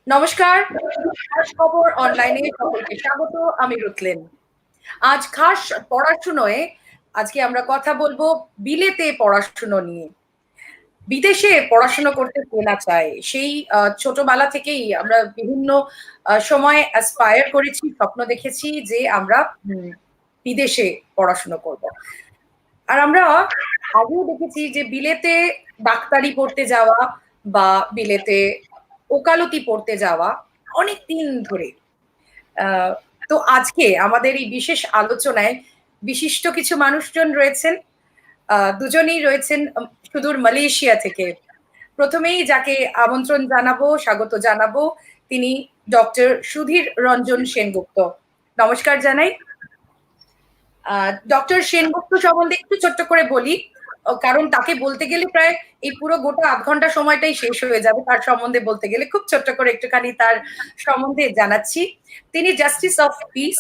নমস্কার, খাস খবর অনলাইনে সকলকে স্বাগত। আমি রুতলেন। আজ খাস পড়াশুনোয় আজকে আমরা কথা বলবো বিলেতে পড়াশুনো নিয়ে। বিদেশে পড়াশুনো করতে কে না চায়? সেই ছোটবেলা থেকেই আমরা বিভিন্ন সময় অ্যাসপায়ার করেছি, স্বপ্ন দেখেছি যে আমরা বিদেশে পড়াশুনো করব। আর আমরা আগেও দেখেছি যে বিলেতে ডাক্তারি পড়তে যাওয়া বা বিলেতে ওকালতি পড়তে যাওয়া অনেক দিন ধরে। তো আজকে আমাদের এই বিশেষ আলোচনায় বিশিষ্ট কিছু মানুষজন রয়েছেন। দুজনেই রয়েছেন সুদূর মালয়েশিয়া থেকে। প্রথমেই যাকে আমন্ত্রণ জানাবো, স্বাগত জানাবো, তিনি ডক্টর সুধীর রঞ্জন সেনগুপ্ত। নমস্কার জানাই। ডক্টর সেনগুপ্ত সম্বন্ধে একটু ছোট্ট করে বলি, কারণ তাকে বলতে গেলে প্রায় এই পুরো গোটা আধ ঘন্টা সময়টাই শেষ হয়ে যাবে তার সম্বন্ধে বলতে গেলে। খুব ছোট্ট করে একটুখানি তার সম্বন্ধে জানাচ্ছি। তিনি জাস্টিস অফ পিস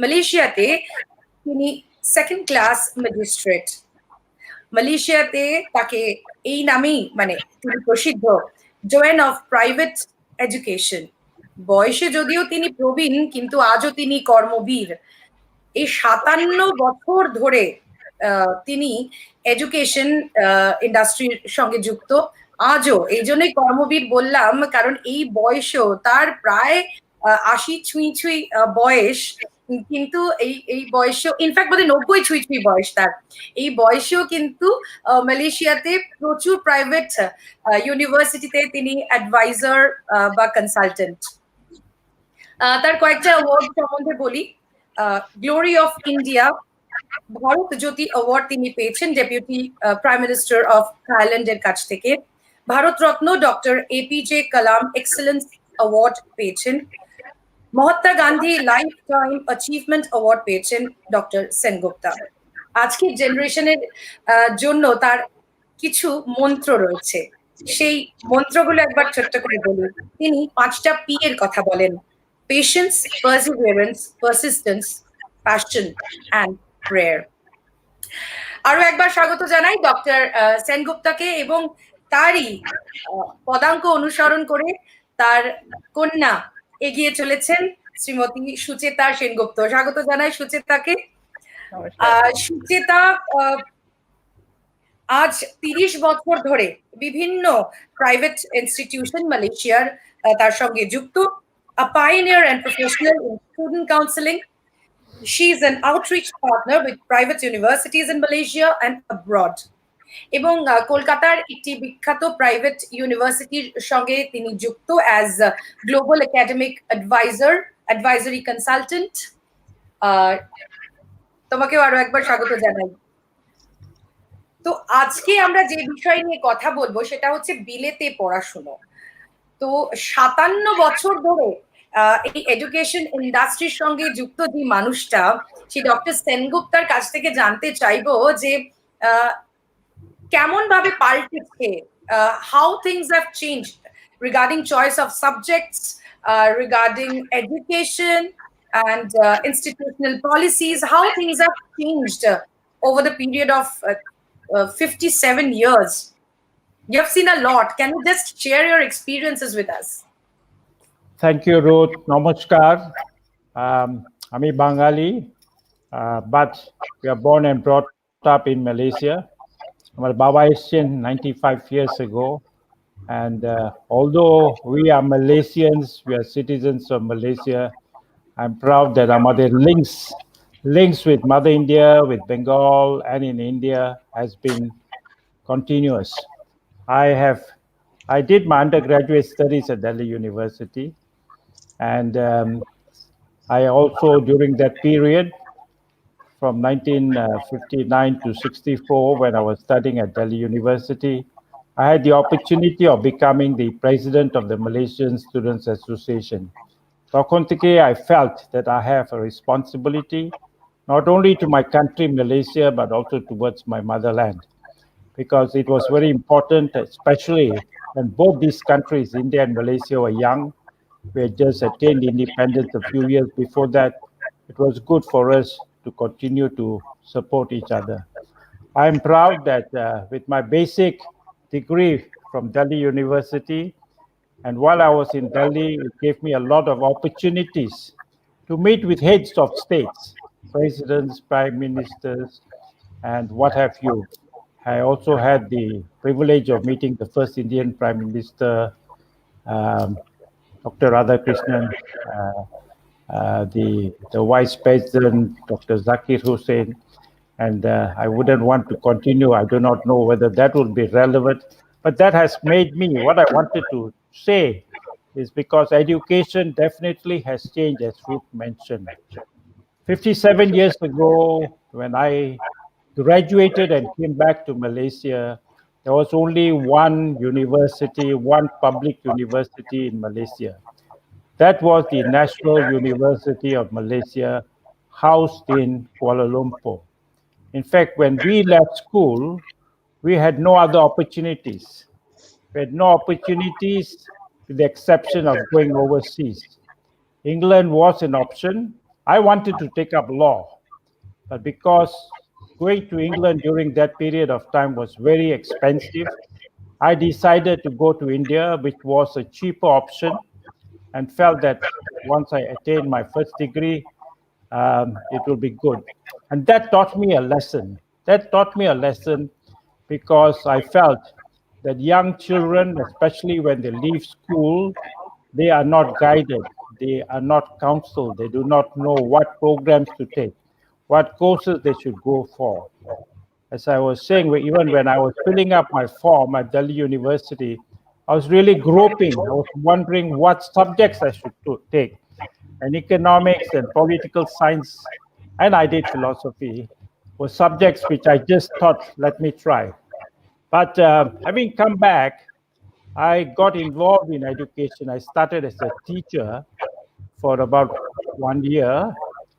মালয়েশিয়াতে, তিনি সেকেন্ড ক্লাস ম্যাজিস্ট্রেট। মালয়েশিয়াতে তাকে এই নামেই মানে তিনি প্রসিদ্ধ, জোয়েন অফ প্রাইভেট এডুকেশন। বয়সে যদিও তিনি প্রবীণ, কিন্তু আজও তিনি কর্মবীর। এই 57 বছর ধরে তিনি এডুকেশন ইন্ডাস্ট্রির সঙ্গে যুক্ত। আজও এই জন্যই কর্মবীর বললাম, কারণ এই বয়সেও তার প্রায় 80 ছুঁই ছুঁই বয়স, কিন্তু এই বয়সেও ইনফ্যাক্ট বোধহয় 90 ছুঁই ছুঁই বয়স তার। এই বয়সেও কিন্তু মালয়েশিয়াতে প্রচুর প্রাইভেট ইউনিভার্সিটিতে তিনি অ্যাডভাইজার বা কনসালটেন্ট। তার কয়েকটা অ্যাওয়ার্ড সম্বন্ধে বলি। Glory of India, Bharat Jyoti award তিনি পেয়েছেন ডেপুটি প্রাইম মিনিস্টার অফ থাইল্যান্ডের কাছ থেকে। ভারতরত্ন ডক্টর এপিজে কালাম এক্সেলেন্স অ্যাওয়ার্ড পেয়েছেন। Mahatma Gandhi life time achievement award পেয়েছেন ডক্টর সেনগুপ্তা। আজকের জেনারেশনের জন্য তার কিছু মন্ত্র রয়েছে, সেই মন্ত্রগুলো একবার ছোট্ট করে বলি। তিনি 5টা পি এর কথা বলেন: patience, perseverance, persistence, passion and prayer. আরো একবার স্বাগত জানাই ডক্টর সেনগুপ্তাকে, এবং তারই পদাঙ্ক অনুসরণ করে তার কন্যা এগিয়ে চলেছেন, শ্রীমতী সুচেতা সেনগুপ্ত। স্বাগত জানাই সুচেতাকে। সুচেতা আজ 30 বছর ধরে বিভিন্ন প্রাইভেট ইনস্টিটিউশন মালয়েশিয়ার তার সঙ্গে যুক্ত। A pioneer and professional in student counseling, she is an outreach partner with private universities in Malaysia and abroad. এবং কলকাতার একটি বিখ্যাত প্রাইভেট ইউনিভার্সিটির সঙ্গে তিনি যুক্ত as global academic advisory consultant. তোমাকেও আরো একবার স্বাগত জানাই। তো আজকে আমরা যে বিষয় নিয়ে কথা বলবো সেটা হচ্ছে বিলেতে পড়াশুনো। তো 57 বছর ধরে এই এডুকেশন ইন্ডাস্ট্রির সঙ্গে যুক্ত যে মানুষটা, সেই ডক্টর সেনগুপ্তার কাছ থেকে জানতে চাইবো যে কেমন ভাবে পাল্টেছে, how things have changed regarding choice of subjects, regarding education and institutional policies, how things have changed over the period of 57 years. You have seen a lot. Can you just share your experiences with us? Thank you, Ruth. Namaskar. আমি Bengali, but we are born and brought up in Malaysia. আমার বাবা এসেছেন 95 years ago, and although we are Malaysians, we are citizens of Malaysia, I'm proud that আমাদের links with Mother India, with Bengal, and in India has been continuous. I did my undergraduate studies at Delhi University, and I also, during that period, from 1959 to 64, when I was studying at Delhi University, I had the opportunity of becoming the president of the Malaysian Students Association. তখন থেকে I felt that I have a responsibility, not only to my country, Malaysia, but also towards my motherland, because it was very important, especially when both these countries, India and Malaysia, were young. We had just attained independence a few years before that. It was good for us to continue to support each other. I'm proud that with my basic degree from Delhi University, And while I was in Delhi, it gave me a lot of opportunities to meet with heads of states, presidents, prime ministers, and what have you. I also had the privilege of meeting the first Indian Prime Minister, um, Dr. Radhakrishnan, the Vice President, Dr. Zakir Hussain, and I wouldn't want to continue. I do not know whether that will be relevant, but that has made me, what I wanted to say is because education definitely has changed, as Ruth mentioned. 57 years ago, when I graduated and came back to Malaysia, there was only one university, one public university in Malaysia. That was the National University of Malaysia, housed in Kuala Lumpur. In fact, when we left school, we had no other opportunities. We had no opportunities with the exception of going overseas. England was an option. I wanted to take up law, but because going to England during that period of time was very expensive, I decided to go to India, which was a cheaper option, and felt that once I attained my first degree, it will be good. And that taught me a lesson. That taught me a lesson because I felt that young children, especially when they leave school, they are not guided, they are not counseled, they do not know what programs to take, what courses they should go for. As I was saying, even when I was filling up my form at Delhi University, I was really groping. I was wondering what subjects I should take. And economics and political science, and I did philosophy, were subjects which I just thought, let me try. But having come back, I got involved in education. I started as a teacher for about 1 year.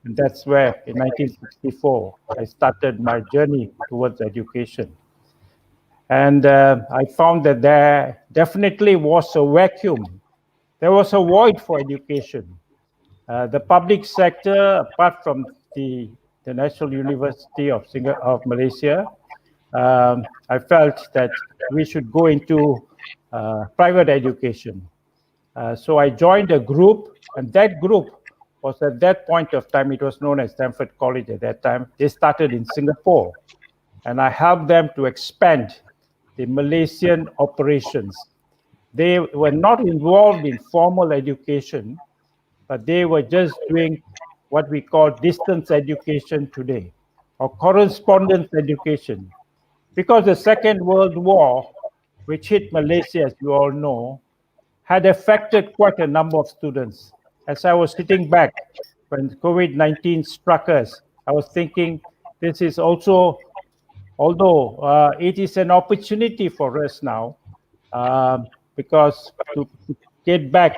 And that's where, in 1964, I started my journey towards education. And I found that there definitely was a vacuum. There was a void for education. The public sector, apart from the National University of Malaysia, I felt that we should go into private education. So I joined a group, and that group was at that point of time, it was known as Stamford College at that time. They started in Singapore, and I helped them to expand the Malaysian operations. They were not involved in formal education, but they were just doing what we call distance education today, or correspondence education. Because the Second World War, which hit Malaysia, as you all know, had affected quite a number of students. As I was sitting back when COVID-19 struck us, I was thinking this is also, although it is an opportunity for us now, because to get back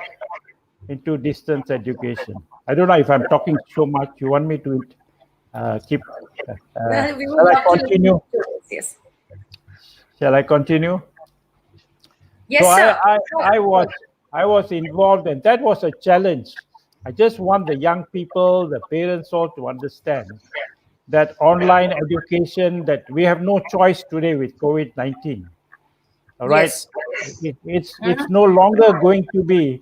into distance education. I don't know if I'm talking so much. You want me to keep? We Shall I continue? Yes. Shall I continue? Yes, so sir. I was involved, and that was a challenge. I just want the young people, the parents all to understand that online education, that we have no choice today with COVID-19. All right, Yes. it's no longer going to be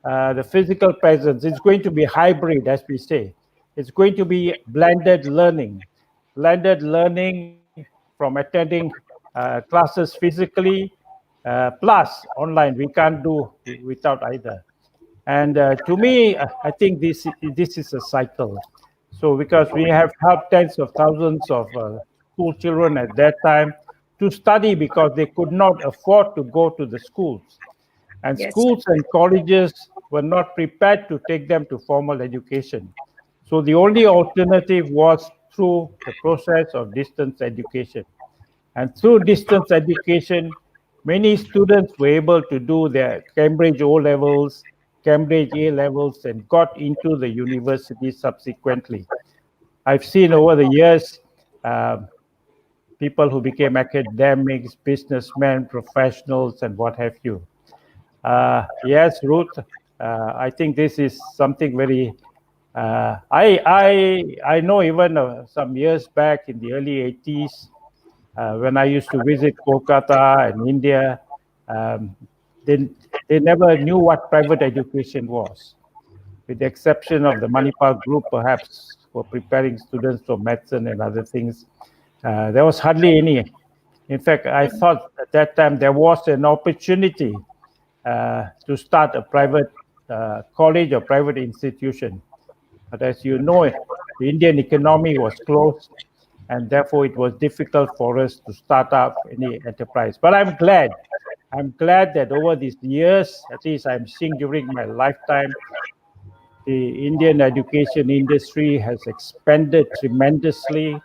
the physical presence. It's going to be hybrid, as we say. It's going to be blended learning from attending classes physically, plus online. We can't do without either. And to me, I think this is a cycle. So because we have helped tens of thousands of school children at that time to study because they could not afford to go to the schools. And Yes. schools and colleges were not prepared to take them to formal education. So the only alternative was through the process of distance education. And through distance education, many students were able to do their Cambridge O-levels, Cambridge A-levels, and got into the university subsequently. I've seen over the years people who became academics, businessmen, professionals, and what have you. Yes, Ruth, I think this is something very. I know even some years back in the early 80s, when I used to visit Kolkata and India, they never knew what private education was, with the exception of the Manipal group, perhaps, for preparing students for medicine and other things. There was hardly any. In fact, I thought at that time there was an opportunity to start a private college or private institution. But as you know, the Indian economy was closed, and therefore it was difficult for us to start up any enterprise. But I'm glad that over these years, at least I'm seeing during my lifetime, the Indian education industry has expanded tremendously.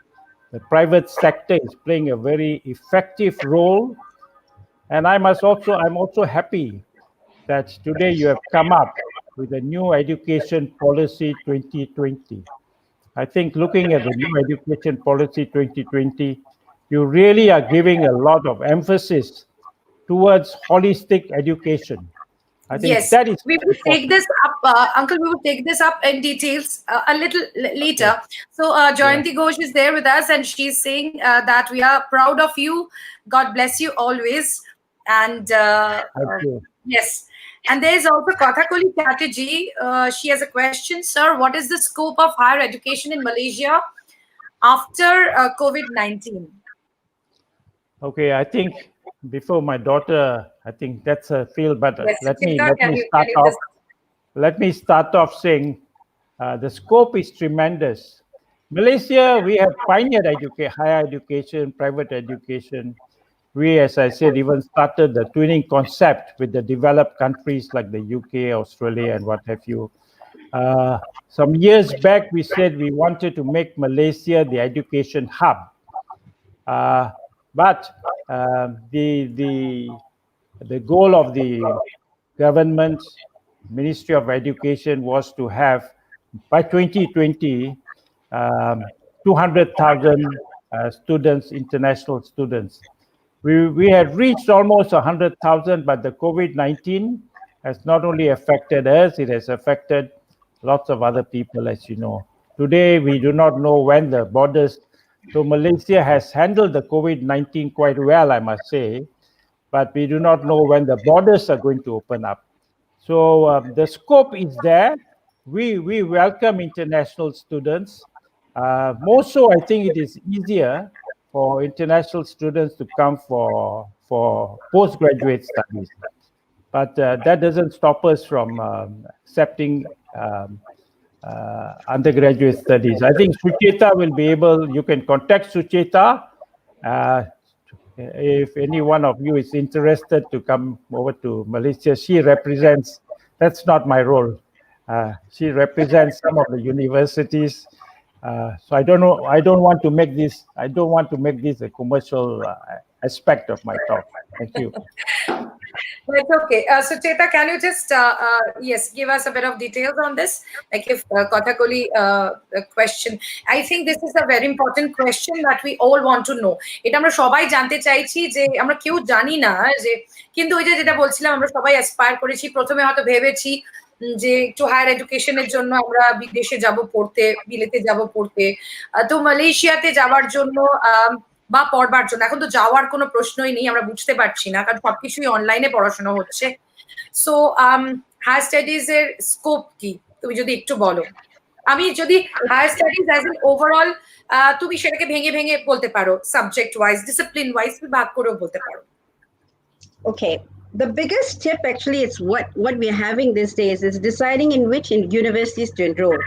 The private sector is playing a very effective role. And I'm also happy that today you have come up with a new education policy 2020. I think looking at the new education policy 2020, you really are giving a lot of emphasis towards holistic education. I think Yes, that is we will take this up, Uncle. We will take this up in details a little later. So, Jayanti Ghosh is there with us, and she's saying that we are proud of you. God bless you always. And yes, and there is also Kathakuli Chatterjee. She has a question, sir. What is the scope of higher education in Malaysia after COVID-19? Okay, I think before my daughter, I think that's a field, but Yes, let me start off saying the scope is tremendous. Malaysia, we have pioneered higher education, private education. We, as I said, even started the twinning concept with the developed countries like the UK, Australia, and what have you. Some years back, we said we wanted to make Malaysia the education hub. But the goal of the government, Ministry of Education, was to have by 2020 200,000 students, international students. We had reached almost 100,000, but the COVID-19 has not only affected us, it has affected lots of other people, as you know. Today, we do not know when the borders. So Malaysia has handled the COVID-19 quite well, I must say, but we do not know when the borders are going to open up. So the scope is there. We welcome international students. More so, I think it is easier for international students to come for postgraduate studies. But that doesn't stop us from accepting undergraduate studies. I think Sucheta will be able, you can contact Sucheta if any one of you is interested to come over to Malaysia. She represents, that's not my role. She represents some of the universities. So I don't know, I don't want to make this a commercial aspect of my talk. Thank you. That's okay. So Cheta, can you just yes, give us a bit of details on this? Like if Kathakuli question, I think this is a very important question that we all want to know. এটা আমরা সবাই জানতে চাইছি যে আমরা কেউ জানি না যে কিন্তু ওই যে যেটা বলছিলাম আমরা সবাই অ্যাসপায়ার করেছি প্রথমে হয়তো ভেবেছি যে একটু হায়ার এডুকেশনের জন্য আমরা বিদেশে যাব পড়তে বিলেতে যাব পড়তে তো মালয়েশিয়াতে যাওয়ার জন্য বা পড়বার জন্য এখন তো যাওয়ার কোনো প্রশ্নই নেই আমরা বুঝতে পারছি না কারণ সবকিছুই অনলাইনে পড়াশোনা হচ্ছে সো হায়ার স্টাডিজ এর স্কোপ কি তুমি যদি একটু বলো আমি যদি higher studies as an overall তুমি সেটাকে ভেঙে ভেঙে বলতে পারো সাবজেক্ট ওয়াইজ ডিসিপ্লিন ওয়াইজ ভাগ করেও বলতে পারো ওকে The biggest tip actually is what we're having these days is deciding in which universities to enroll.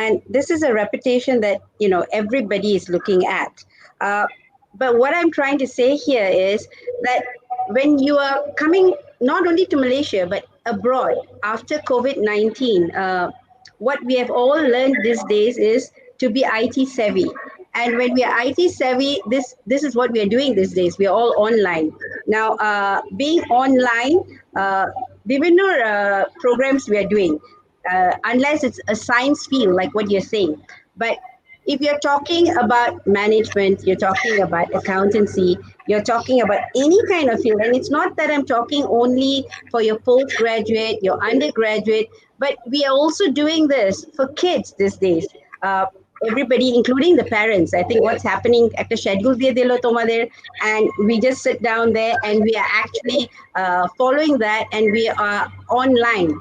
And this is a reputation that, you know, everybody is looking at. But what I'm trying to say here is that when you are coming not only to Malaysia, but abroad after COVID-19, what we have all learned these days is to be IT savvy. And when we are IT savvy, this is what we are doing these days. We are all online. Now, being online, বিভিন্ন programs we are doing, unless it's a science field like what you're saying. But if you're talking about management, you're talking about accountancy, you're talking about any kind of field, and it's not that I'm talking only for your postgraduate, your undergraduate, but we are also doing this for kids these days. everybody, including the parents. I think what's happening at the schedule দিয়ে দিলো তোমাদের, and we just sit down there and we are actually following that, and we are online.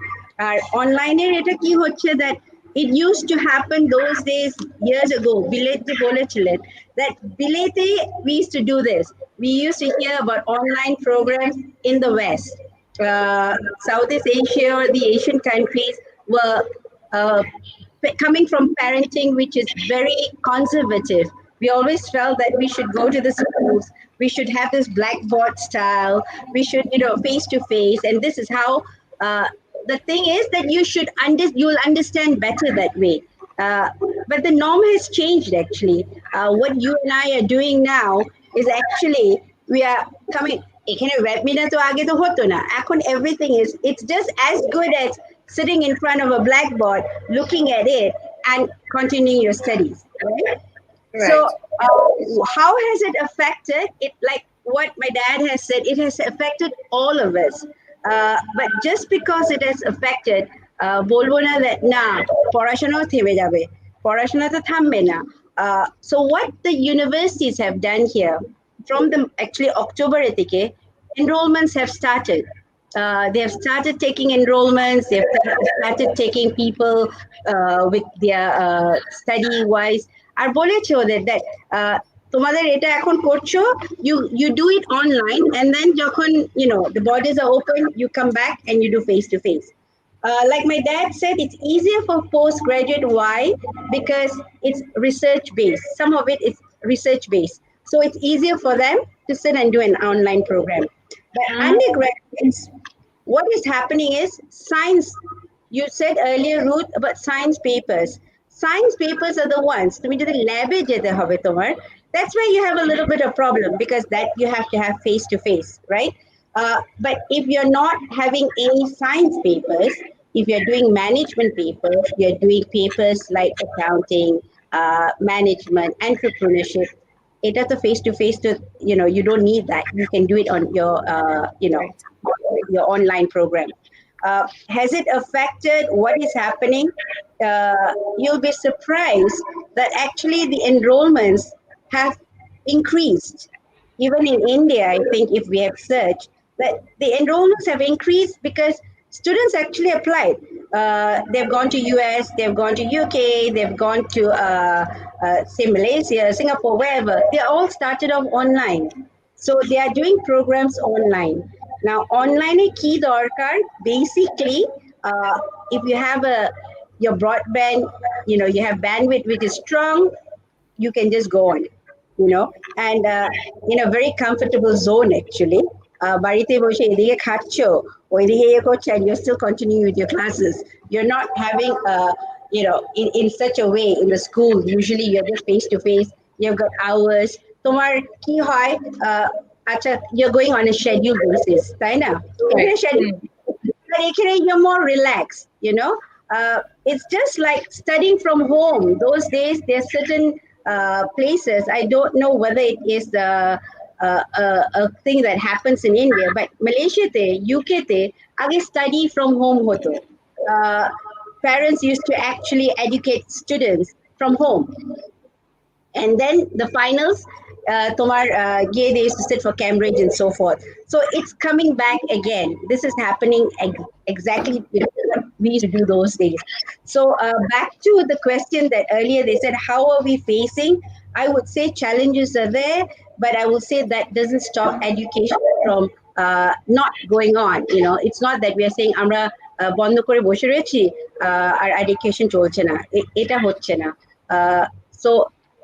Online এটা কি হচ্ছে that it used to happen those days years ago. Bilete বলেছিলেন that Bilete we used to do this. We used to hear about online programs in the West. Southeast Asia or the Asian countries were coming from parenting which is very conservative. We always felt that we should go to the schools, we should have this blackboard style, we should, face to face, and this is how. The thing is that you'll understand better that way. But the norm has changed actually. What you and I are doing now is actually we are coming. এখানে webinar তো আগে তো হতো না, এখন everything is, it's just as good as sitting in front of a blackboard, looking at it and continuing your studies, right? So how has it affected it? Like what my dad has said, it has affected all of us. But just because it has affected, বলবো না that না পড়াশোনাও থেমে যাবে, পড়াশোনা তো থামবে না. So what the universities have done here, from the actually October থেকে, enrollments have started. They have started taking enrollments. They have started taking people with their study wise. আর বলেছে ওদের that তোমাদের এটা এখন করছো, you do it online, and then যখন the borders are open, you come back and you do face to face. Like my dad said, it's easier for postgraduate. Why? Because it's research based. Some of it is research based, so it's easier for them to sit and do an online program. But undergraduates, what is happening is science. You said earlier, Ruth, about science papers. Science papers are the ones তুমি যদি ল্যাবে যেতে হবে তোমার, that's where you have a little bit of problem, because that you have to have face to face, right? But if you're not having any science papers, if you're doing management papers, you're doing papers like accounting, management, entrepreneurship, এটা তো face to face to, you don't need that. You can do it on your your online program. Has it affected what is happening? You'll be surprised that actually the enrollments have increased. Even in India, I think if we have searched, that the enrollments have increased because students actually applied. They've gone to US, they've gone to UK, they've gone to say Malaysia, Singapore, wherever. They all started off online. So they are doing programs online. Now, online key dorkar, basically, if you have your broadband, you have bandwidth which is strong, you can just go on, and in a very comfortable zone actually. বাড়িতে বসে এদিকে খাচ্ছো ওইদিকে ইয়ে করছো, and you're still continuing with your classes. You're not having in such a way in the school. Usually you're just face to face, you've got hours. তোমার কি হয়, আচ্ছা, you're going on a schedule basis, তাই না? এখানে schedule, but এখানে you're more relaxed, it's just like studying from home. Those days there's certain places, I don't know whether it is a thing that happens in India, but Malaysia te, UK te, age study from home hoto. Parents used to actually educate students from home, and then the finals, they used to sit for Cambridge and so forth. So it's coming back again. This is happening exactly what we used to do those days. So back to the question that earlier they said, how are we facing? I would say challenges are there, but I will say that doesn't stop education from not going on. It's not that we are saying আমরা বন্ধ করে বসে রয়েছি আর education চলছে না, এটা হচ্ছে না. So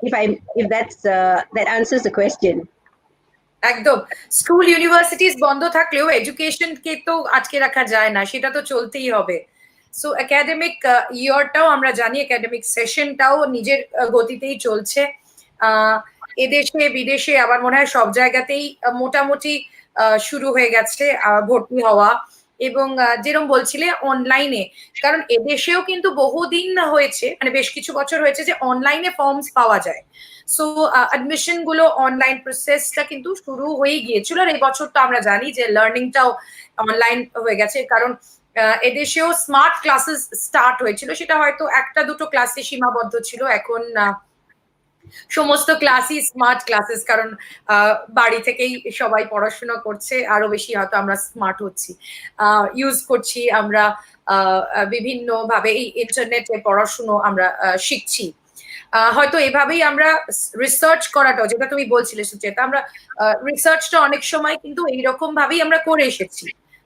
if that answers the question. একদম, স্কুল ইউনিভার্সিটিস বন্ধ থাকলেও এডুকেশনকে তো আটকে রাখা যায় না, সেটা তো চলতেই হবে. সো একাডেমিক ইয়ারটাও আমরা জানি, একাডেমিক সেশনটাও নিজের গতিতেই চলছে. এদেশে বিদেশে আবার মনে হয় সব জায়গাতেই মোটামুটি শুরু হয়ে গেছে ভর্তি হওয়া, এবং যেরকম বলছিলে অনলাইনে, কারণ এদেশেও কিন্তু বহুদিন হয়েছে, মানে বেশ কিছু বছর হয়েছে যে অনলাইনে ফর্মস পাওয়া যায়। সো অ্যাডমিশন গুলো অনলাইন প্রসেসটা কিন্তু শুরু হয়ে গিয়েছিল, আর এই বছর তো আমরা জানি যে লার্নিংটাও অনলাইন হয়ে গেছে, কারণ এদেশেও স্মার্ট ক্লাসেস স্টার্ট হয়েছিল, সেটা হয়তো একটা দুটো ক্লাসে সীমাবদ্ধ ছিল। এখন সমস্ত ক্লাসই স্মার্ট ক্লাসেস, কারণ বাড়ি থেকেই সবাই পড়াশোনা করছে, আরো বেশি হয়তো আমরা স্মার্ট হচ্ছি, ইউজ করছি আমরা বিভিন্ন ভাবে এই ইন্টারনেটে পড়াশুনো আমরা শিখছি। হয়তো এভাবেই আমরা রিসার্চ করাটা, যেটা তুমি বলছিলে সুচেতা, আমরা রিসার্চটা অনেক সময় কিন্তু এইরকম ভাবেই আমরা করে এসেছি।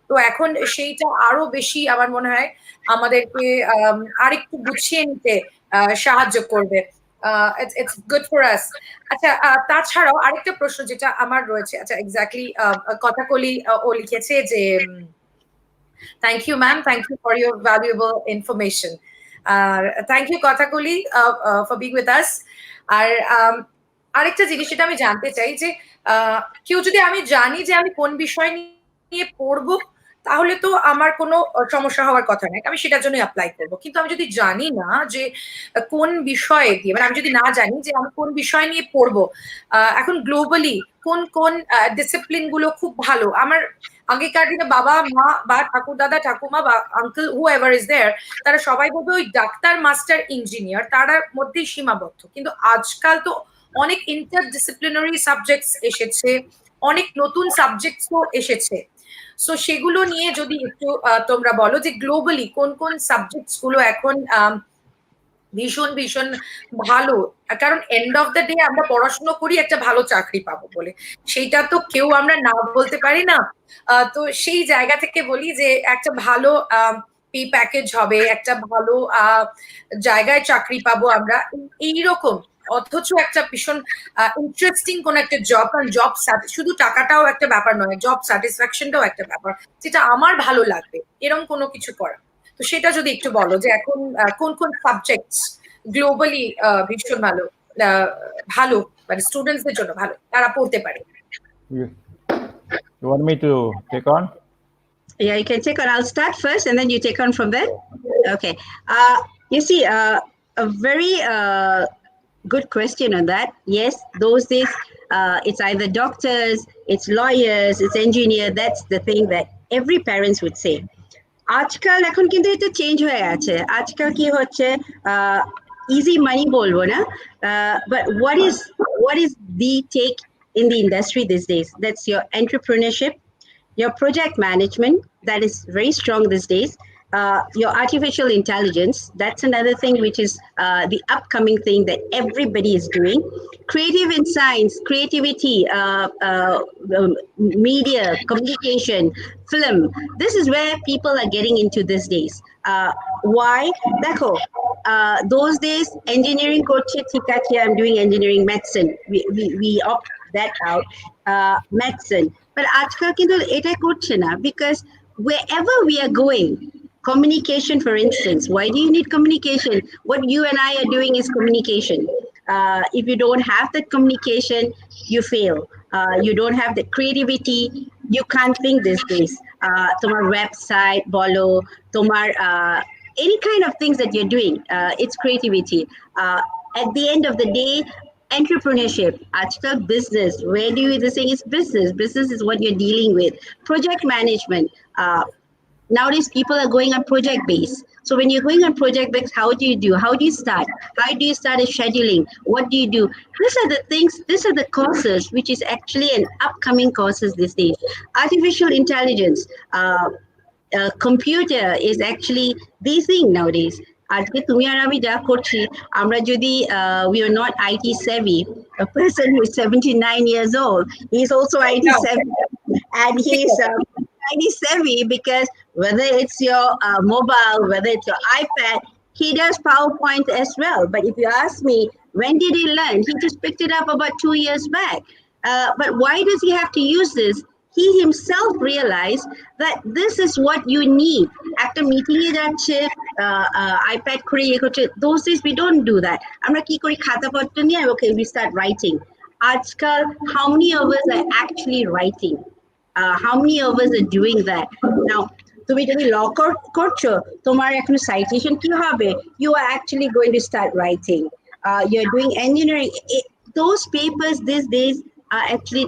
তো এখন সেইটা আরো বেশি আমার মনে হয় আমাদেরকে আরেকটু গুছিয়ে নিতে সাহায্য করবে। It's good for us. আচ্ছা, তাছাড়াও আরেকটা প্রশ্ন যেটা আমার রয়েছে, আচ্ছা এক্স্যাক্টলি কথাকলি ও লিখেছে যে thank you ma'am, thank you for your valuable information. Thank you Kathakali for being with us. আর আরেকটা জিনিস যেটা আমি জানতে চাই যে কেউ যদি, আমি জানি যে আমি কোন বিষয় নিয়ে পড়বো, তাহলে তো আমার কোনো সমস্যা হওয়ার কথা নয়, আমি সেটার জন্য অ্যাপ্লাই করবো। কিন্তু আমি যদি জানি না যে কোন বিষয়ে দিয়ে, মানে আমি যদি না জানি যে আমি কোন বিষয় নিয়ে পড়বো, এখন গ্লোবালি কোন কোন ডিসিপ্লিন গুলো খুব ভালো, আমার আগেকার দিনে বাবা মা বা ঠাকুর দাদা ঠাকুমা বা uncle who ever is there, তারা সবাই বলবে ওই ডাক্তার মাস্টার ইঞ্জিনিয়ার, তার মধ্যেই সীমাবদ্ধ। কিন্তু আজকাল তো অনেক ইন্টারডিসিপ্লিনারি সাবজেক্টস এসেছে, অনেক নতুন সাবজেক্টসও এসেছে। সো সেগুলো নিয়ে যদি একটু তোমরা বলো যে গ্লোবালি কোন কোন সাবজেক্টস গুলো এখন ভীষণ ভীষণ ভালো, কারণ এন্ড অফ দ্য ডে আমরা পড়াশোনা করি একটা ভালো চাকরি পাবো বলে, সেইটা তো কেউ আমরা না বলতে পারি না। তো সেই জায়গা থেকে বলি যে একটা ভালো পে প্যাকেজ হবে, একটা ভালো জায়গায় চাকরি পাবো আমরা এইরকম, অথচ একটা ভীষণ ইন্টারেস্টিং কোন একটা জব, কারণ জব শুধু টাকাটাও একটা ব্যাপার নয়, জব স্যাটিসফ্যাকশনটাও একটা ব্যাপার, যেটা আমার ভালো লাগবে এরকম কোনো কিছু করা। তো সেটা যদি একটু বলো যে এখন কোন কোন সাবজেক্টস গ্লোবালি ভীষণ ভালো, ভালো মানে স্টুডেন্টসদের জন্য ভালো, তারা পড়তে পারে। You want me to take on? Yeah, you can take on. I'll start first and then you take on from there. Okay. You see, a very good question on that. Yes, those days, it's either doctors, it's lawyers, it's engineer. That's the thing that every parents would say. আজকাল এখন কিন্তু এটা change হয়ে আছে। আজকাল কি হচ্ছে, easy money বলবো না, but what is the take in the industry these days? That's your entrepreneurship, your project management, that is very strong these days. Your artificial intelligence, that's another thing which is the upcoming thing that everybody is doing. Creative in science, creativity, media, communication, film. This is where people are getting into these days. Why? Dekho, those days engineering korche thik ache, I'm doing engineering, medicine. We opt that out, medicine. But আজকাল কিন্তু এটা করছে না, because wherever we are going, communication, for instance, why do you need communication? What you and I are doing is communication. If you don't have that communication, you fail. You don't have the creativity, you can't think these days. Tomar website, bolo, tomar any kind of things that you're doing, it's creativity. At the end of the day, entrepreneurship, article business, where do you, the thing is business. Business is what you're dealing with. Project management. Nowadays, people are going on project base. So when you're going on project base, how do you do? How do you start? How do you start a scheduling? What do you do? These are the things, these are the courses, which is actually an upcoming courses these days. Artificial intelligence, computer is actually the thing nowadays. আজকে তুমি আর আমি যা করছি, আমরা যদি we are not IT savvy, a person who is 79 years old, he is also IT savvy, and he is IT savvy because whether it's your mobile, whether it's your iPad, he does PowerPoint as well. But if you ask me, when did he learn? He just picked it up about 2 years back. But why does he have to use this? He himself realized that this is what you need. After meeting it at iPad, those days we don't do that. Okay, we start writing. Ajkal, how many of us are actually writing? How many of us are doing that? Now, তুমি যদি ল করছো, তোমার এখন citation কি হবে? You are actually going to start writing. You're doing engineering. Those papers these days are actually,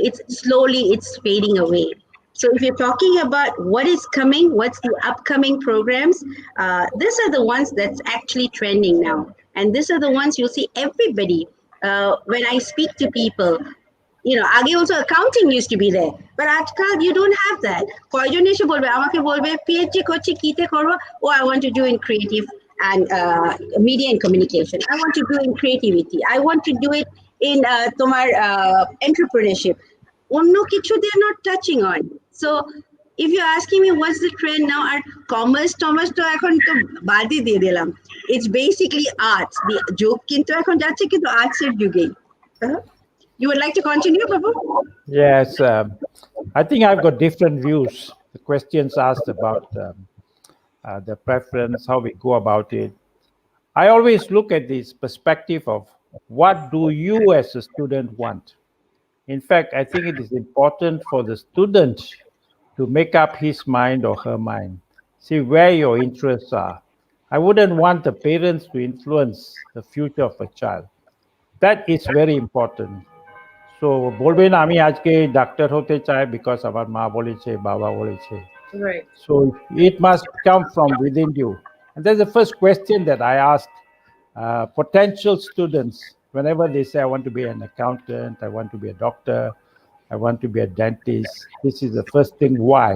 it's slowly, it's fading away. So if you're talking about what is coming, what's the upcoming programs, these are the ones that's actually trending now. And these are the ones you'll see everybody. When I speak to people, আগে also accounting used to be there, but আজকাল you don't have that. কয়জন এসে বলবে আমাকে বলবে PhD করছি কিতে করব? Oh, I want to do in creative and media and communication. I want to do in creativity. I want to do it in তোমার entrepreneurship. অন্য কিছু they're not touching on. So if you're asking me what's the trend now, R commerce তো এখন তো বাদই দিয়ে দিলাম. It's basically arts. The যোগ কিন্তু এখন যাচ্ছে কিন্তু arts এর যুগেই. You would like to continue, Babu? Yes, I think I've got different views. The questions asked about the preference, how we go about it. I always look at this perspective of what do you as a student want? In fact, I think it is important for the student to make up his mind or her mind, see where your interests are. I wouldn't want the parents to influence the future of a child. That is very important. So বলবেন আমি আজকে doctor হতে চাই because আমার মা বলেছে বাবা বলেছে. Right. So it must come from within you. And that's the first question that I ask potential students whenever they say I want to be an accountant, I want to be a doctor, I want to be a dentist. This is the first thing, why?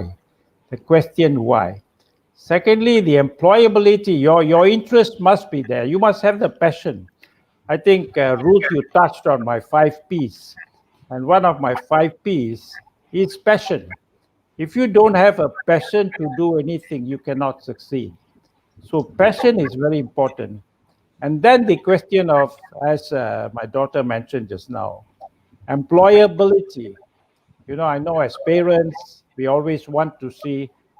The question why. Secondly, the employability, your interest must be there. You must have the passion. I think Ruth, you touched on my 5 P's. And one of my 5 P's is passion. If you don't have a passion to do anything, you cannot succeed. So passion is very important. And then the question of, as my daughter mentioned just now, employability. I know as parents, we always want to see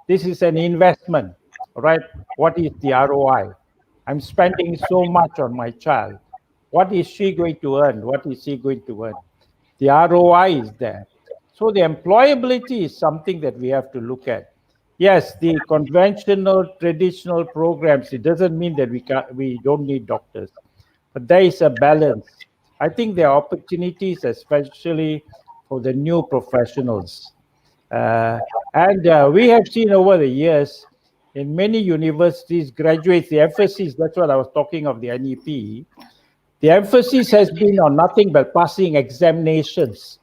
this is an investment, right? What is the ROI? I'm spending so much on my child. What is she going to earn? What is he going to earn? The ROI is there. So the employability is something that we have to look at. Yes, the conventional, traditional programs, it doesn't mean that we don't need doctors, but there is a balance. I think there are opportunities, especially for the new professionals. And we have seen over the years in many universities, graduates, the emphasis, that's what I was talking of the NEP, the emphasis has been on nothing but passing examinations.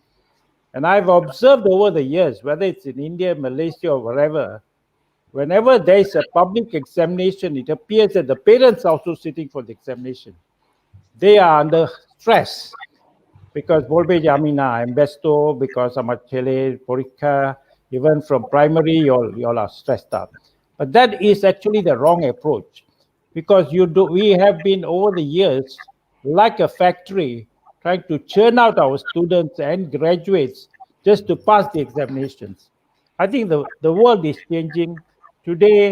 And I've observed over the years, whether it's in India, Malaysia, or wherever, whenever there is a public examination, it appears that the parents are also sitting for the examination. They are under stress because bolbe jamina, investo, because আমার ছেলে পরীক্ষা, even from primary, you all are stressed out. But that is actually the wrong approach, because we have been over the years like a factory trying to churn out our students and graduates just to pass the examinations. I think the world is changing. Today,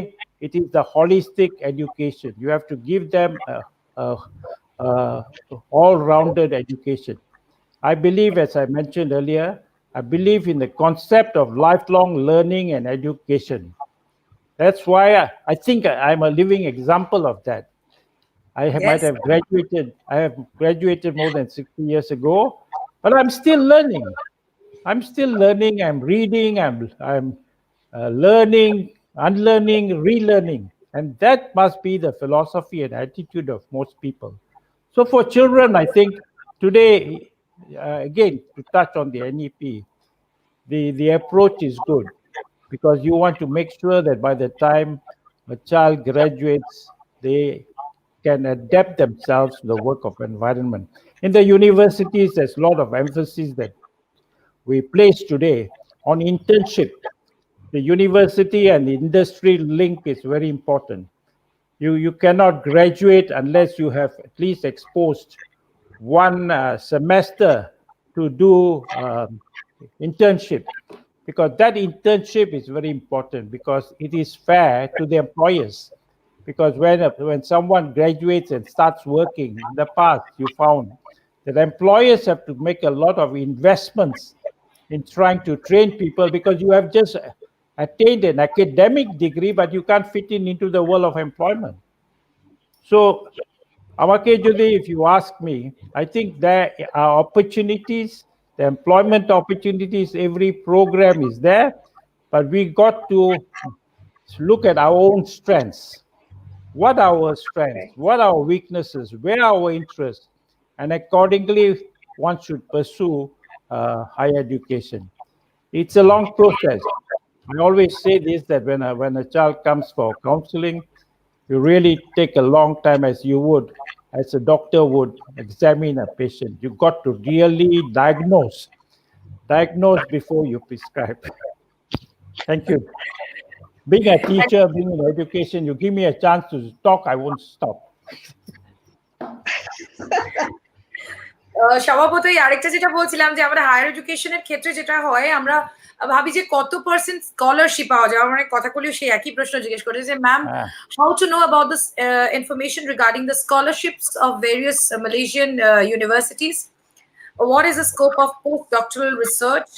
it is the holistic education. You have to give them all-rounded education. I believe, as I mentioned earlier, I believe in the concept of lifelong learning and education. That's why I think I'm a living example of that. Might have graduated. I have graduated more than 60 years ago, but I'm still learning. I'm still learning. I'm reading. I'm learning, unlearning, relearning, and that must be the philosophy and attitude of most people. So for children, I think today, again, to touch on the NEP, the approach is good, because you want to make sure that by the time a child graduates, they can adapt themselves to the work of environment. In the universities, there's a lot of emphasis that we place today on internship. The university and the industry link is very important. You cannot graduate unless you have at least exposed one semester to do internship, because that internship is very important, because it is fair to the employers. Because when someone graduates and starts working, in the past you found that employers have to make a lot of investments in trying to train people, because you have just attained an academic degree, but you can't fit into the world of employment. So, if you ask me, I think there are opportunities, the employment opportunities, every program is there. but we got to look at our own strengths. What are our strengths? What are our weaknesses? Where are our interests? And accordingly, one should pursue higher education. It's a long process. I always say this, that when a child comes for counseling, you really take a long time, as a doctor would examine a patient. You got to really diagnose before you prescribe. Thank you. Being a teacher, being in education, you give me a chance to talk, I won't stop. স্বভাবতই আরেকটা যেটা বলছিলাম যে আমরা higher এডুকেশনের ক্ষেত্রে যেটা হয়, আমরা ভাবি যে কত পার্সেন্ট স্কলারশিপ পাওয়া যায়। আমার অনেক কথাগুলো সেই একই প্রশ্ন জিজ্ঞেস করে যে ma'am, how to know about this information regarding the scholarships of various Malaysian universities? What is the scope of postdoctoral research?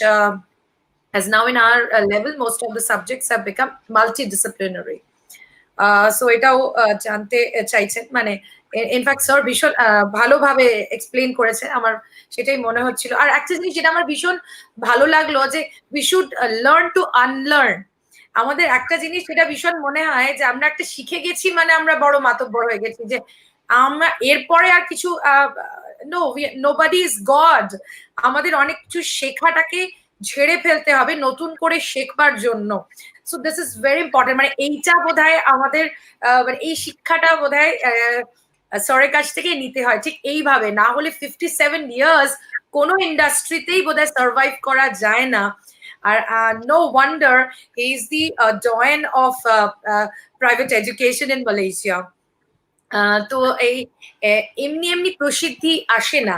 As now in our level, most of the subjects have become multidisciplinary. So এটাও জানতে চাইছেন, মানে in fact sir ভীষণ ভালোভাবে explain করেছেন, আমার সেটাই মনে হচ্ছিল। আর একটা জিনিস যেটা আমার ভীষণ ভালো লাগলো, যে we should learn to unlearn. আমাদের একটা জিনিস যেটা ভীষণ মনে হয় যে আমরা একটা শিখে গেছি মানে আমরা বড় মাতব্বর হয়ে গেছি, যে আমরা এরপরে আর কিছু নোবডি ইজ গড। আমাদের অনেক কিছু শেখাটাকে ঝেড়ে ফেলতে হবে নতুন করে শেখবার জন্য। So this is very important. মানে এইটা বোধহয় আমাদের মানে এই শিক্ষাটা বোধহয় স্যারের কাছ থেকে নিতে হয় ঠিক এইভাবে, না হলে 57 ইয়ার্স কোনো ইন্ডাস্ট্রিতেই বোধহয় সার্ভাইভ করা যায় না। আর no wonder he is the doyen of private education in Malaysia. তো এই এমনি এমনি প্রসিদ্ধি আসে না,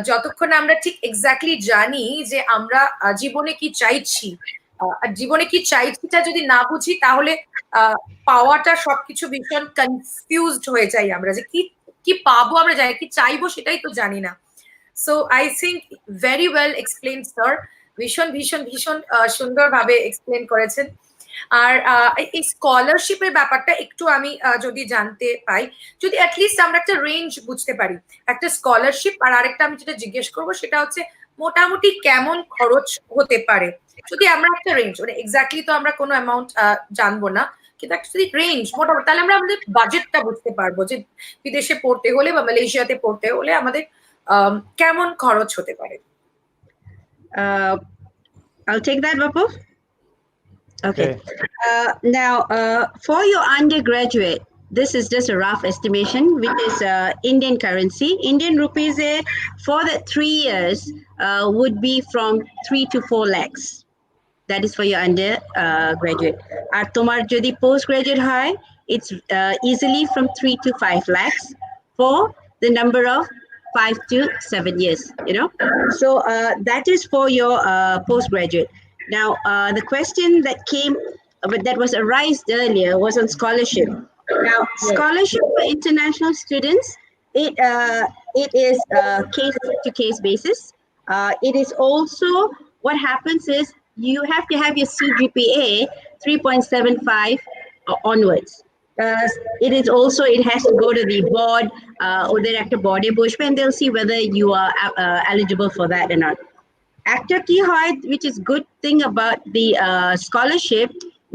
যতক্ষণ আমরা ঠিক এক্স্যাক্টলি জানি যে আমরা জীবনে কি চাইছি। জীবনে কি চাইছিটা যদি না বুঝি, তাহলে পাওয়াটা সবকিছু ভীষণ কনফিউজড হয়ে যাই আমরা, যে কি কি পাবো আমরা জানি, কি চাইবো সেটাই তো জানি না। So I think very well explain sir, ভীষণ ভীষণ ভীষণ সুন্দরভাবে এক্সপ্লেন করেছেন। আর এই স্কলারশিপের ব্যাপারটা একটু আমি যদি জানতে পাই, যদি অ্যাটলিস্ট আমরা একটা রেঞ্জ বুঝতে পারি একটা স্কলারশিপ। আর আরেকটা আমি যেটা জিজ্ঞেস করবো সেটা হচ্ছে মোটামুটি কেমন খরচ হতে পারে, যদি আমরা একটা রেঞ্জ, মানে এক্স্যাক্টলি তো আমরা কোনো অ্যামাউন্ট জানবো না, কিন্তু একটা যদি রেঞ্জ মোটামুটি, তাহলে আমরা আমাদের বাজেটটা বুঝতে পারবো যে বিদেশে পড়তে হলে বা মালয়েশিয়াতে পড়তে হলে আমাদের কেমন খরচ হতে পারে। I'll take that, Vapu. Okay. Now, for your undergraduate, this is just a rough estimation, which is Indian currency. Indian rupees for the 3 years would be from 3 to 4 lakhs. That is for your undergraduate. Ar tomar jodi postgraduate hai, it's easily from 3 to 5 lakhs for the number of 5 to 7 years, you know. So that is for your postgraduate. Now, the question that came, that was raised earlier, was on scholarship. Now, scholarship for international students, it is case-to-case basis. It is also, what happens is you have to have your CGPA 3.75 onwards. It is also, it has to go to the board or director board, and they'll see whether you are eligible for that or not. Actor key height, which is good thing about the scholarship,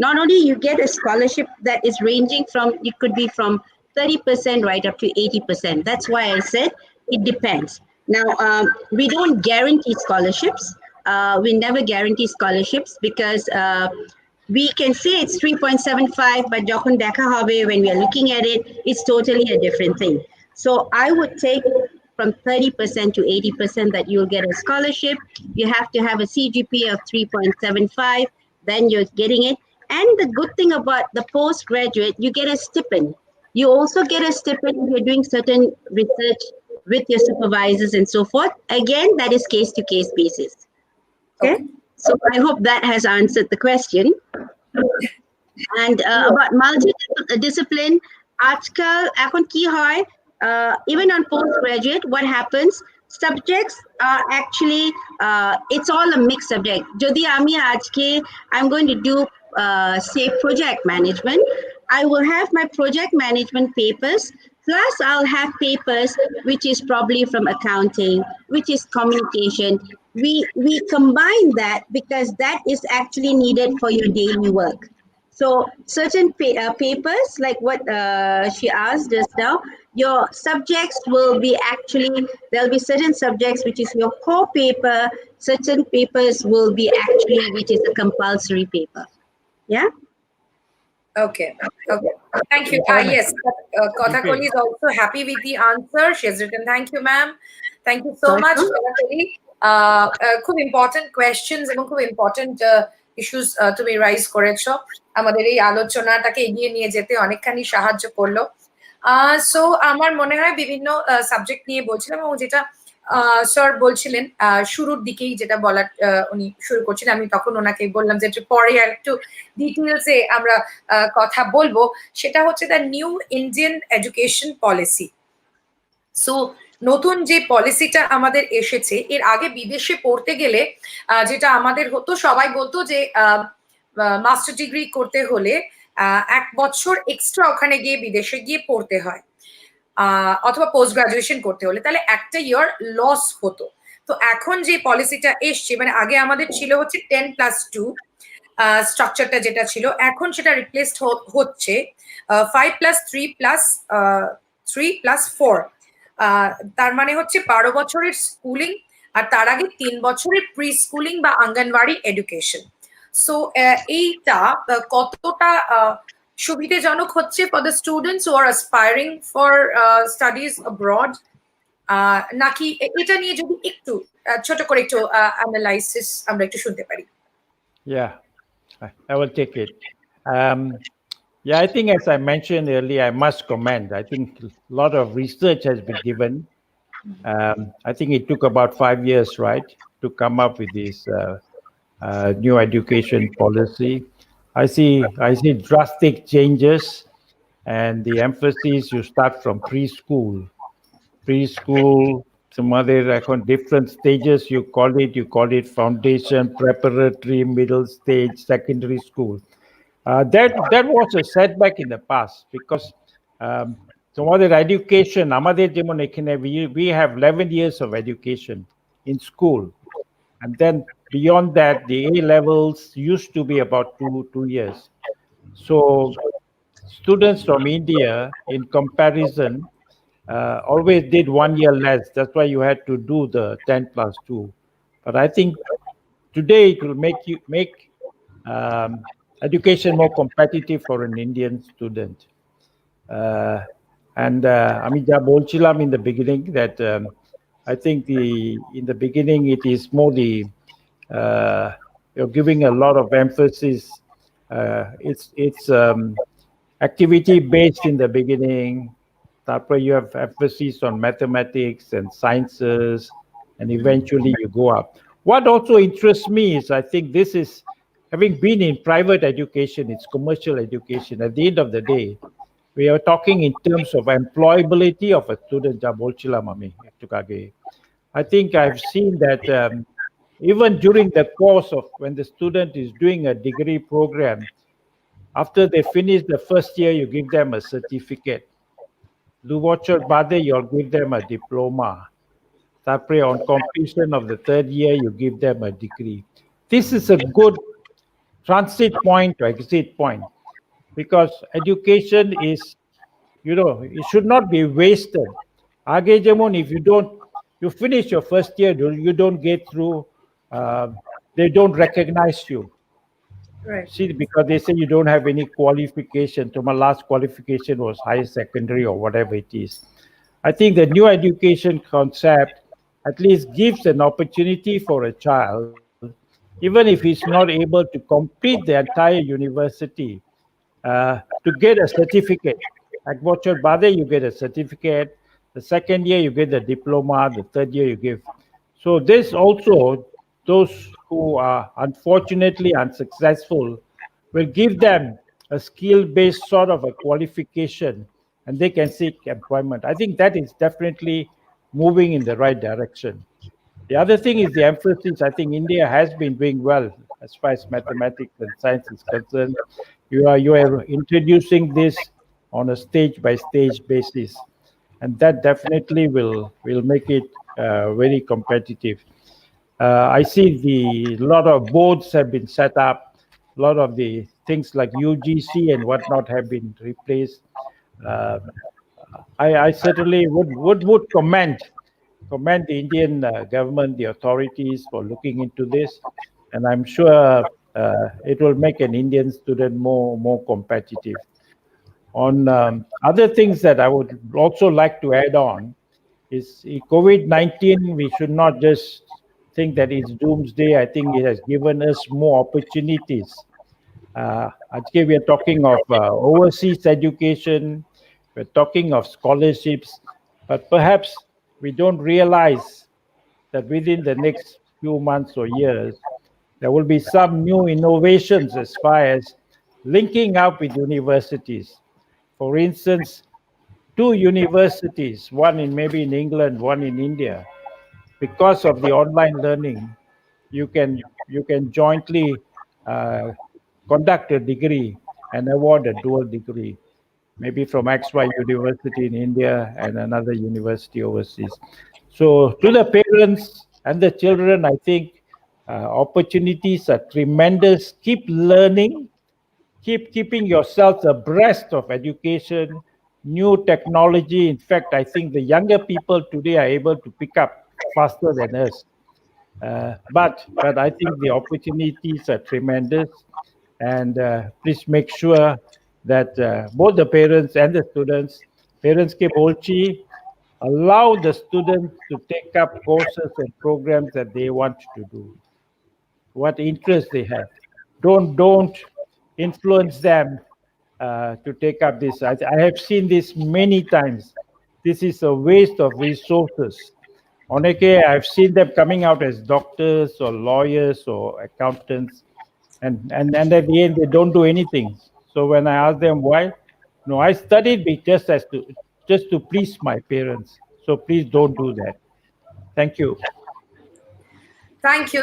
not only you get a scholarship that is ranging from, it could be from 30% right up to 80%. That's why I said it depends. Now, we don't guarantee scholarships. We never guarantee scholarships because we can say it's 3.75, but যখন দেখা হবে, when we are looking at it, it's totally a different thing. So I would take from 30% to 80% that you'll get a scholarship. You have to have a CGPA of 3.75, then you're getting it. And the good thing about the postgraduate, you get a stipend. You also get a stipend if you're doing certain research with your supervisors and so forth. Again, that is case-to-case basis. Okay? So I hope that has answered the question. And about multi-discipline, আজকাল এখন কি হয়, even on postgraduate, what happens, subjects are actually, it's all a mixed subject. Jodi ami ajke, I'm going to do, say, project management. I will have my project management papers Plus, I'll have papers which is probably from accounting, which is communication. We combine that because that is actually needed for your daily work. So certain papers, like what she asked just now, your subjects will be actually, there'll be certain subjects which is your core paper, certain papers will be actually which is a compulsory paper. Yeah. Okay. Okay. Thank you. Yes, Kathakali is also happy with the answer. She has written, thank you, ma'am. Thank you so much, Kathakali. খুব important questions এবং খুব important issues তুমি rise করেছো, আমাদের এই আলোচনাটাকে এগিয়ে নিয়ে যেতে অনেকখানি সাহায্য করলো। সো আমার মনে হয় বিভিন্ন সাবজেক্ট নিয়ে বলছিলাম, এবং যেটা স্যার বলছিলেন শুরুর দিকেই যেটা বলার উনি শুরু করছিলেন, আমি তখন ওনাকে বললাম যে পরে আর একটু ডিটেলসে আমরা কথা বলবো, সেটা হচ্ছে the new Indian education policy. So নতুন যে পলিসিটা আমাদের এসেছে, এর আগে বিদেশে পড়তে গেলে যেটা আমাদের হতো, সবাই বলতো যে মাস্টার ডিগ্রি করতে হলে 1 বছর এক্সট্রা ওখানে গিয়ে বিদেশে গিয়ে পড়তে হয়, অথবা পোস্ট গ্রাজুয়েশন করতে হলে, তাহলে একটা ইয়ার লস হতো। তো এখন যে পলিসিটা এসছে, মানে আগে আমাদের ছিল হচ্ছে 10+2 স্ট্রাকচারটা যেটা ছিল, এখন সেটা রিপ্লেসড হচ্ছে 5+3+3+4। তার মানে হচ্ছে 12 বছরের স্কুলিং, আর তার আগে 3 বছরের প্রি স্কুলিং বা আঙ্গনওয়াড়ি এডুকেশন। সো এইটা কতটা সুবিধাজনক হচ্ছে for the students who are aspiring for studies abroad, নাকি এটা নিয়ে যদি একটু ছোট করে একটু অ্যানালাইসিস আমরা একটু শুনতে পারি? Yeah, I will take it. Yeah, I think as I mentioned earlier, I must commend. I think a lot of research has been given. I think it took about 5 years, right, to come up with this new education policy. I see drastic changes, and the emphasis, you start from preschool, some other different stages you call it foundation, preparatory, middle stage, secondary school. That was a setback in the past, because some other education, we have 11 years of education in school, and then beyond that the A levels used to be about two years. So students from India, in comparison, always did 1 year less. That's why you had to do the 10+2. But I think today it will make education more competitive for an Indian student. Ami ja bolchilam in the beginning that I think in the beginning it is more you're giving a lot of emphasis. It's activity based in the beginning. You have emphasis on mathematics and sciences, and eventually you go up. What also interests me is, I think this is, having been in private education, it's commercial education. At the end of the day, we are talking in terms of employability of a student. I think I've seen that even during the course of when the student is doing a degree program, after they finish the first year, you give them a certificate. You'll give them a diploma. On completion of the 3rd year, you give them a degree. This is a good transit point or exit point, because education is, it should not be wasted. If you finish your first year, you don't get through, they don't recognize you. Right. See, because they say you don't have any qualification. So my last qualification was higher secondary or whatever it is. I think the new education concept at least gives an opportunity for a child, even if he's not able to complete the entire university, to get a certificate. At Bochor Bade, you get a certificate. The 2nd year, you get the diploma. The 3rd year, you give. So this also, those who are unfortunately unsuccessful, will give them a skill-based sort of a qualification, and they can seek employment. I think that is definitely moving in the right direction. The other thing is the emphasis. I think India has been doing well as far as mathematics and science is concerned. You are introducing this on a stage-by-stage basis. and that definitely will make it very competitive. I see a lot of boards have been set up, a lot of the things like UGC and whatnot have been replaced. I certainly would commend the Indian government, the authorities for looking into this, and I'm sure it will make an Indian student more competitive. On other things that I would also like to add on is COVID-19, we should not just think that it's doomsday. I think it has given us more opportunities. Ajke, we are talking of overseas education, we're talking of scholarships, but perhaps we don't realize that within the next few months or years, there will be some new innovations as far as linking up with universities. For instance, 2 universities, one maybe in England, one in India, because of the online learning, you can jointly conduct a degree and award a dual degree, maybe from XY University in India and another university overseas. So to the parents and the children, I think opportunities are tremendous. Keep learning, keeping yourselves abreast of education, new technology. In fact, I think the younger people today are able to pick up faster than us. But I think the opportunities are tremendous, and please make sure that both the parents and the students, parents ke bolchi, allow the students to take up courses and programs that they want to do, what interest they have. Don't influence them to take up this. I have seen this many times. This is a waste of resources. Oneke, I've seen them coming out as doctors or lawyers or accountants, and at the end they don't do anything. So when I ask them why, no, I studied just to please my parents. So please don't do that. Thank you. Thank you,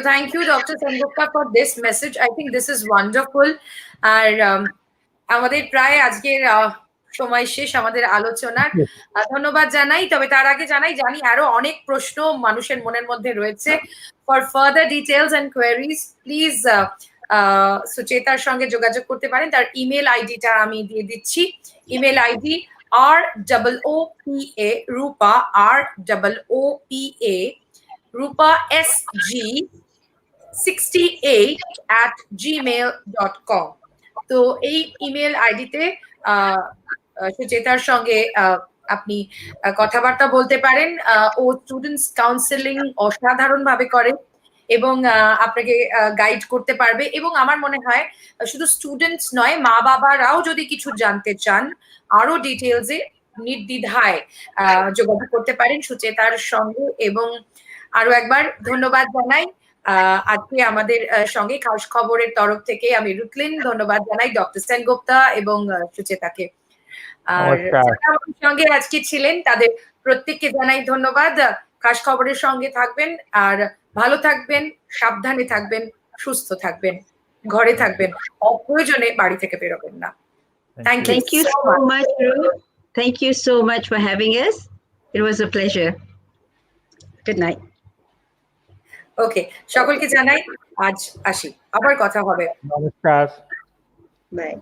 Dr. Sengupta, for this message. I think this is wonderful. আর আমাদের প্রায় আজকের সময় শেষ আমাদের আলোচনার। ধন্যবাদ জানাই, তবে তার আগে জানি আরো অনেক প্রশ্ন মানুষের মনের মধ্যে রয়েছে। For further details and queries please সুচেতার সঙ্গে যোগাযোগ করতে পারেন। তার ইমেল আইডিটা আমি দিয়ে দিচ্ছি। ইমেল আইডি ROOPA রূপা ROOPA Rupa SG68@gmail.com। তো এই ইমেল আইডিতে সুচেতার সঙ্গে আপনি কথাবার্তা বলতে পারেন। ও স্টুডেন্টস কাউন্সেলিং অসাধারণ ভাবে করে এবং আপনাকে গাইড করতে পারবে। এবং আমার মনে হয় শুধু স্টুডেন্টস নয়, মা বাবারাও যদি কিছু জানতে চান আরো ডিটেলসে নির্দ্বিধায় যোগাযোগ করতে পারেন সুচেতার সঙ্গে। এবং আরো একবার ধন্যবাদ জানাই আজকে আমাদের সঙ্গে খাস খবরের তরফ থেকে আমি রুকলিন, ধন্যবাদ জানাই ডক্টর সেনগুপ্তা এবং সুচেতাকে। আর আমাদের সঙ্গে আজকে ছিলেন তাদের প্রত্যেককে জানাই ধন্যবাদ। খাস খবরের সঙ্গে থাকবেন আর ভালো থাকবেন, সাবধানে থাকবেন, সুস্থ থাকবেন, ঘরে থাকবেন, অপ্রয়োজনে বাড়ি থেকে বেরোবেন না। Thank you so much, Ruth. Thank you so much for having us. It was a pleasure. Good night. ওকে, সকলকে জানাই আজ আসি, আবার কথা হবে। নমস্কার। Bye.